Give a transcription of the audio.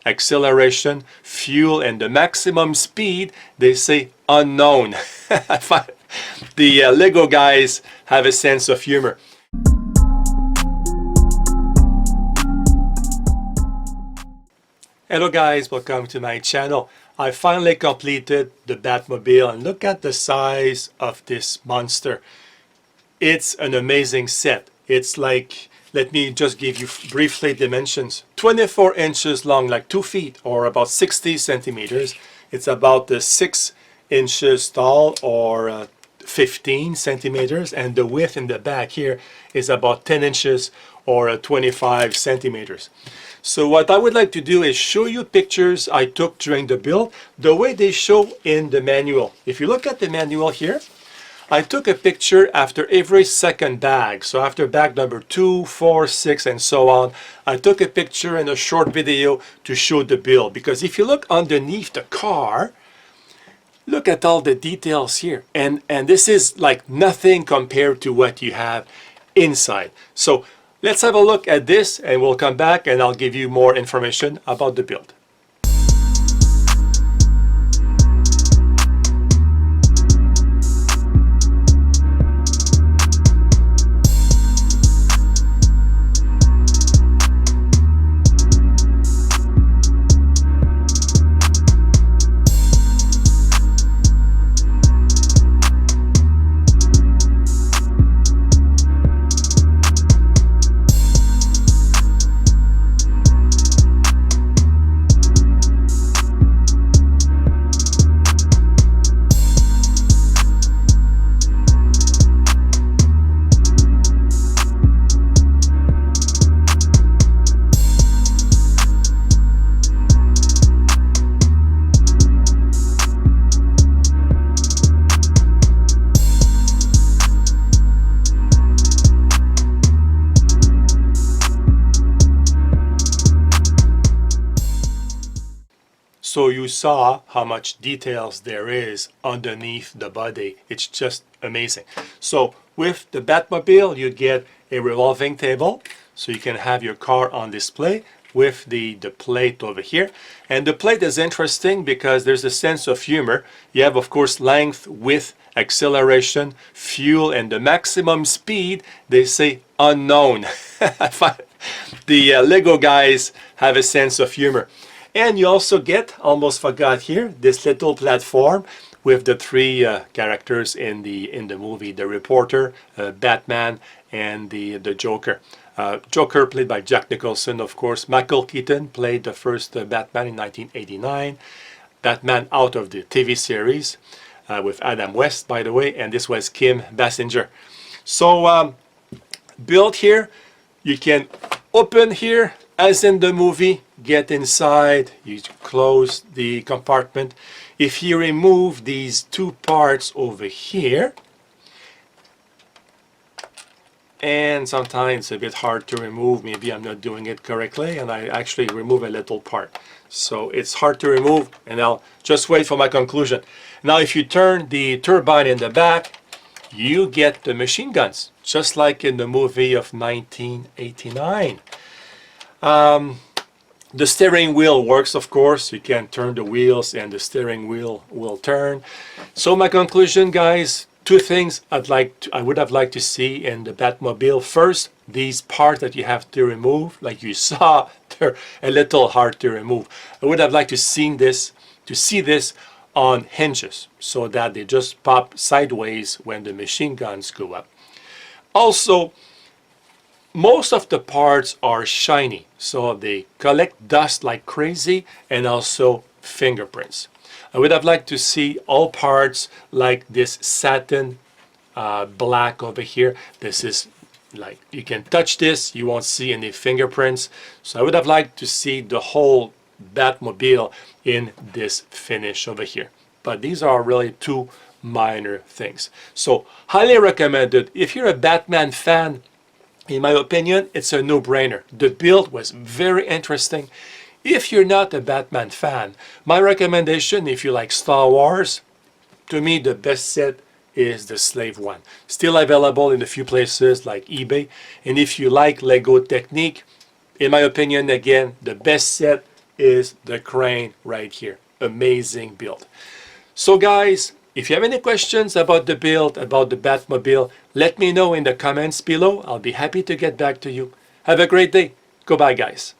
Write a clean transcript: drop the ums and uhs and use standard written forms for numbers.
acceleration, fuel, and the maximum speed, they say unknown. The Lego guys have a sense of humor. Hello guys, welcome to my channel. I finally completed the Batmobile, and look at the size of this monster. It's an amazing set. It's like, let me just give you briefly dimensions. 24 inches long, like 2 feet or about 60 centimeters. It's about 6 inches tall or 15 centimeters, and the width in the back here is about 10 inches or 25 centimeters. So what I would like to do is show you pictures I took during the build, the way they show in the manual. If you look at the manual here, I took a picture after every second bag. So after bag number 2, 4, 6, and so on, I took a picture and a short video to show the build. Because if you look underneath the car, look at all the details here. And this is like nothing compared to what you have inside. So let's have a look at this, and we'll come back and I'll give you more information about the build. So you saw how much details there is underneath the body. It's just amazing. So with the Batmobile, you get a revolving table, so you can have your car on display with the plate over here. And the plate is interesting because there's a sense of humor. You have, of course, length, width, acceleration, fuel, and the maximum speed, they say unknown. The Lego guys have a sense of humor. And you also get, almost forgot here, this little platform with the 3 characters in the movie: the reporter, Batman, and the Joker. Joker played by Jack Nicholson, of course. Michael Keaton played the first Batman in 1989. Batman out of the TV series with Adam West, by the way, and this was Kim Basinger. So built here, you can open here, as in the movie, get inside, you close the compartment. If you remove these 2 parts over here, and sometimes it's a bit hard to remove, maybe I'm not doing it correctly, and I actually remove a little part. So it's hard to remove, and I'll just wait for my conclusion. Now if you turn the turbine in the back, you get the machine guns, just like in the movie of 1989. The steering wheel works, of course. You can turn the wheels and the steering wheel will turn. So my conclusion, guys, 2 things I would have liked to see in the Batmobile. First, these parts that you have to remove, like you saw, they're a little hard to remove. I would have liked to see this on hinges so that they just pop sideways when the machine guns go up. Also, most of the parts are shiny, so they collect dust like crazy, and also fingerprints. I would have liked to see all parts like this satin black over here. This is like, you can touch this, you won't see any fingerprints. So I would have liked to see the whole Batmobile in this finish over here. But these are really 2 minor things. So highly recommended. If you're a Batman fan, in my opinion, it's a no-brainer. The build was very interesting. If you're not a Batman fan, my recommendation, if you like Star Wars, to me the best set is the Slave one. Still available in a few places like eBay. And if you like Lego Technique, in my opinion, again, the best set is the crane right here. Amazing build. So guys, if you have any questions about the build, about the Batmobile, let me know in the comments below. I'll be happy to get back to you. Have a great day. Goodbye, guys.